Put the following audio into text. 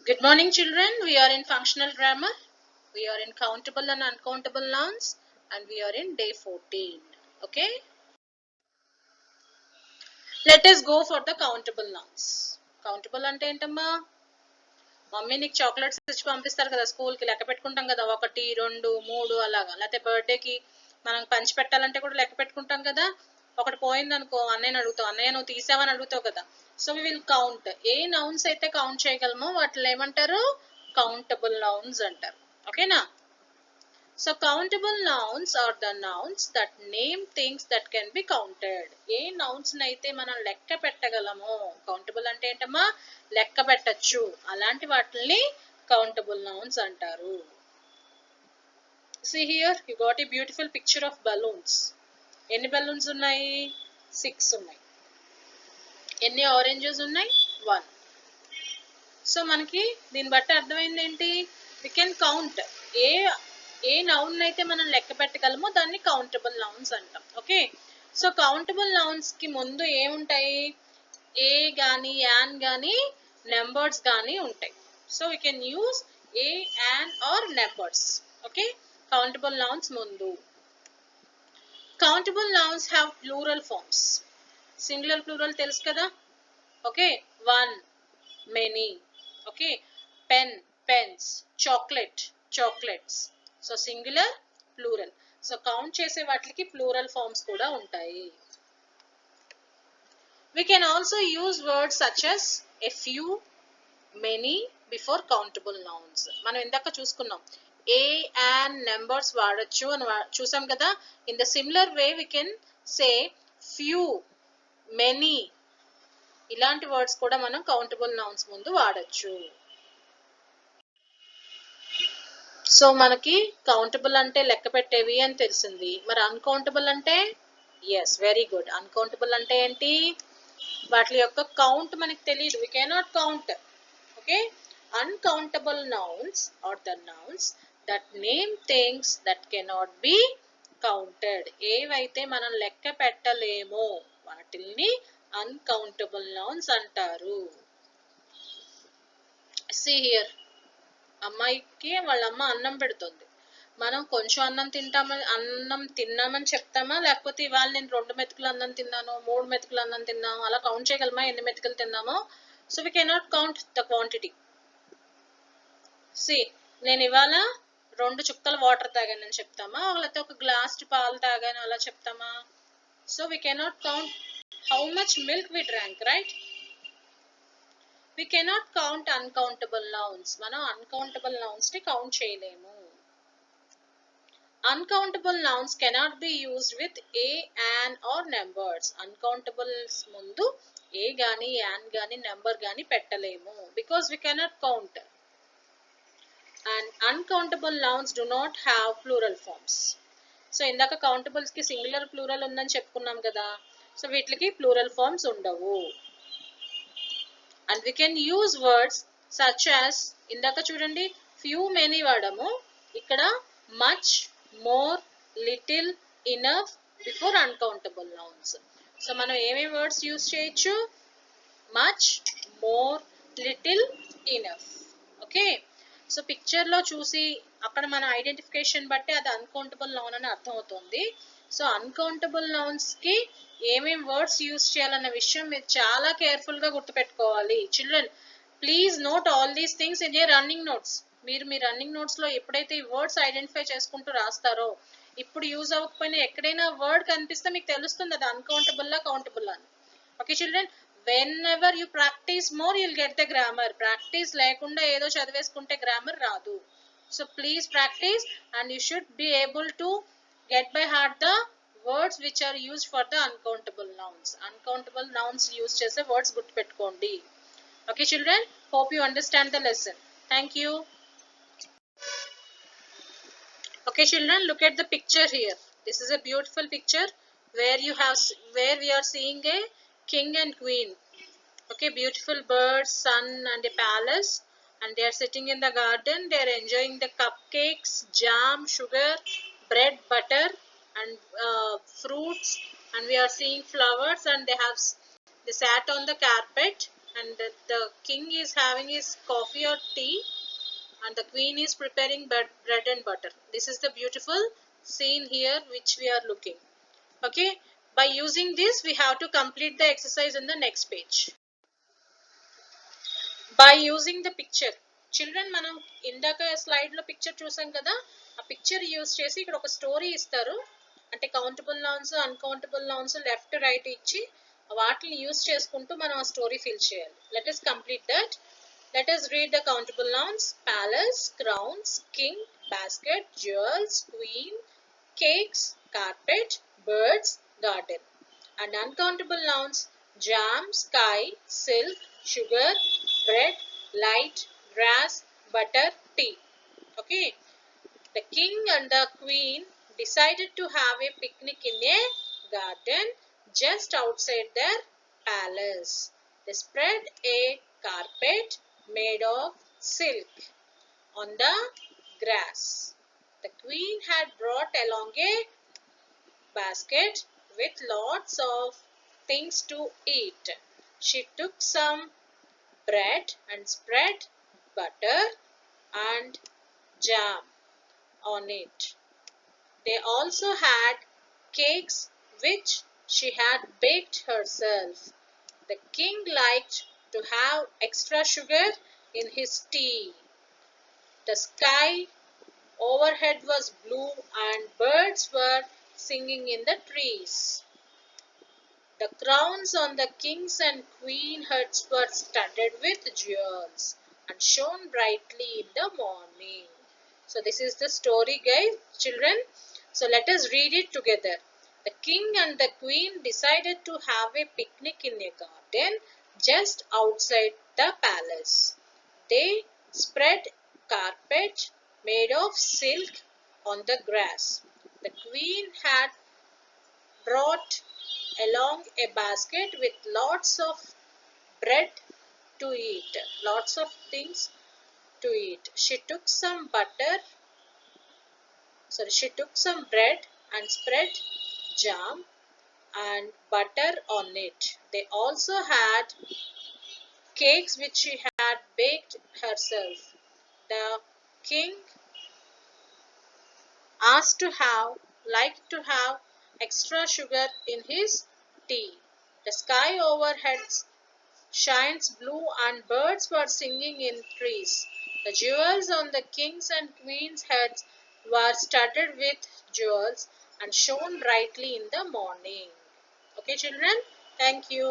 Good morning, children. We are in functional grammar. We are in countable and uncountable nouns, and we are in day 14. Okay. Let us go for the countable nouns. Countable అంటే ఏంటమ్మా? Mummy నీకు chocolates ఇచ్చి పంపిస్తారు కదా స్కూల్కి, లెక్క పెట్టుకుంటాం కదా, 1 2 3 అలాగా. లేకపోతే బర్త్డేకి మనం పంచి పెట్టాలంటే కూడా లెక్క పెట్టుకుంటాం కదా. ఒకటి పోయింది అనుకో, అన్నయ్యని అడుగుతావు, అన్నయ్య నువ్వు తీసావని అడుగుతావు కదా. So we will count. ఏ నౌన్స్ అయితే కౌంట్ చేయగలమో వాటిని ఏమంటారు? కౌంటబుల్ నౌన్స్ అంటారు. ఓకేనా? So countable nouns are the nouns that name things that can be counted. A nouns నైతే మనం లెక్క పెట్టగలమో, కౌంటబుల్ అంటే ఏంటమ్మా? లెక్క పెట్టచ్చు. అలాంటి వాటిని కౌంటబుల్ nouns అంటారు. See here, you got a beautiful picture of balloons. ఎన్ని balloons ఉన్నాయి? 6 ఉన్నాయి. ఎన్ని oranges ఉన్నాయి? 1. సో మనకి దీన్ని బట్టి అర్థమైంది ఏంటి? We can count. A noun అయితే మనం లెక్క పెట్టగలమో దాన్ని కౌంటబుల్ నౌన్స్ అంటాం. ఓకే. సో కౌంటబుల్ నౌన్స్ కి ముందు ఏముంటాయి? ఏ గాని, యాన్ గాని, నెంబర్స్ గాని ఉంటాయి. So we can use a, an or numbers. Okay. Countable nouns ముందు. Countable nouns have plural forms. Singular plural తెలుసు కదా. Okay. 1, many. Okay. Pen, pens, chocolate, chocolates. So singular, plural. So count చేసే వాటికి plural forms కూడా ఉంటాయి. We can also use words such as a few, many before countable nouns. మనం ఇందాక చూసుకున్నాం ఏ, an, numbers వాడచ్చు అని చూసాం కదా. In the similar way we can say few, many. ఇలాంటి వర్డ్స్ కూడా మనం కౌంటబుల్ నౌన్స్ ముందు వాడచ్చు. సో మనకి కౌంటబుల్ అంటే లెక్క పెట్టేవి అని తెలిసింది. మరి అన్కౌంటబుల్ అంటే? Yes, very good. అన్కౌంటబుల్ అంటే ఏంటి? వాటి యొక్క కౌంట్ మనకి తెలియదు. We cannot count. Okay. Uncountable nouns are the nouns that name things that cannot be counted. ఏవైతే మనం లెక్క పెట్టలేమో వాటిల్ని అన్కౌంటబుల్ నౌన్స్ అంటారు. See here. అమ్మాయికి వాళ్ళ అమ్మ అన్నం పెడుతుంది. మనం కొంచెం అన్నం తిన్నామని చెప్తామా? లేకపోతే ఇవాళ నేను 2 మెతుకులు అన్నం తిన్నాను, 3 మెతుకులు అన్నం తిన్నాము, అలా కౌంట్ చేయగలమా ఎన్ని మెతుకులు తిన్నామో? So we cannot count the quantity. See, నేను ఇవాళ 2 చుక్కల వాటర్ తాగానని చెప్తామా? లేకపోతే ఒక గ్లాస్ పాలు తాగాను అలా చెప్తామా? So we cannot count how much milk we drank, right? We cannot count uncountable nouns. మనం uncountable nouns ని కౌంట్ చేయలేము. Uncountable nouns cannot be used with a, an or numbers. Uncountables ముందు ఏ గాని, యాన్ గాని, నెంబర్ గాని పెట్టలేము. Because we cannot count. And uncountable nouns do not have plural forms. So ఇందాక countables కి సింగులర్, ప్లూరల్ ఉందని చెప్పుకున్నాం కదా. సో వీటికి ప్లూరల్ ఫార్మ్స్ ఉండవు. And we can use words such as, ఇందాక చూడండి few, many వాడము. ఇక్కడ much, more, little, enough before uncountable nouns. So మనం ఏమేమి వర్డ్స్ యూజ్ చేయొచ్చు? much, more, little, enough. Okay. So picture లో చూసి అక్కడ మన ఐడెంటిఫికేషన్ బట్టి అది అన్కౌంటబుల్ నౌన్ అని అర్థం అవుతుంది. సో అన్కౌంటబుల్ నౌన్స్ కి ఏమేం వర్డ్స్ యూజ్ చేయాలన్న విషయం మీరు చాలా కేర్ఫుల్ గా గుర్తుపెట్టుకోవాలి. Children, please note all these things in your running notes. మీరు మీ రన్నింగ్ నోట్స్ లో ఎప్పుడైతే ఈ వర్డ్స్ ఐడెంటిఫై చేసుకుంటూ రాస్తారో, ఇప్పుడు యూజ్ అవ్వకపోయినా ఎక్కడైనా వర్డ్ కనిపిస్తే మీకు తెలుస్తుంది అది అన్కౌంటబుల్ లా, కౌంటబుల్ అని. Okay children, whenever you practice more you'll get the grammar. Practice లేకుండా ఏదో చదివేసుకుంటే గ్రామర్ రాదు. So please practice and you should be able to get by heart the words which are used for the uncountable nouns. Uncountable nouns use చేసే words గుర్తుపెట్టుకోండి. Okay children, hope you understand the lesson. Thank you. Okay children, look at the picture here. This is a beautiful picture where we are seeing a king and queen. Okay, beautiful birds, sun and a palace, and they are sitting in the garden. They are enjoying the cupcakes, jam, sugar, bread, butter and fruits, and we are seeing flowers, and they sat on the carpet and the king is having his coffee or tea, and the queen is preparing bread and butter. This is the beautiful scene here which we are looking. Okay, by using this we have to complete the exercise in the next page. By using the picture, children మనం ఇందాక slide లో picture చూసాం కదా, ఆ picture use చేసి ఇక్కడ ఒక story ఇస్తారు. అంటే countable nouns, uncountable nouns left right ఇచ్చి వాటిని యూజ్ చేసుకుంటూ మనం ఆ స్టోరీ ఫిల్ చేయాలి. Let us complete that. Let us read the countable nouns: palace, crowns, king, basket, jewels, queen, cakes, carpet, birds, garden. And uncountable nouns: jam, sky, silk, sugar, bread, light, grass, butter, tea. Okay. The king and the queen decided to have a picnic in a garden just outside their palace. They spread a carpet made of silk on the grass. The queen had brought along a basket with lots of things to eat. She took some bread and spread butter and jam on it. They also had cakes which she had baked herself. The king liked to have extra sugar in his tea. The sky overhead was blue and birds were singing in the trees. The crowns on the king's and queen heads were studded with jewels and shone brightly in the morning. So this is the story, guys, children. So let us read it together. The king and the queen decided to have a picnic in a garden just outside the palace. They spread carpet made of silk on the grass. The queen had brought along a basket with lots of bread to eat, lots of things to eat. She took some bread and spread jam and butter on it. They also had cakes which she had baked herself. The king liked to have extra sugar in his tea. The sky overhead shines blue and birds were singing in trees. The jewels on the king's and queen's heads were studded with jewels and shone brightly in the morning. Okay, children? Thank you.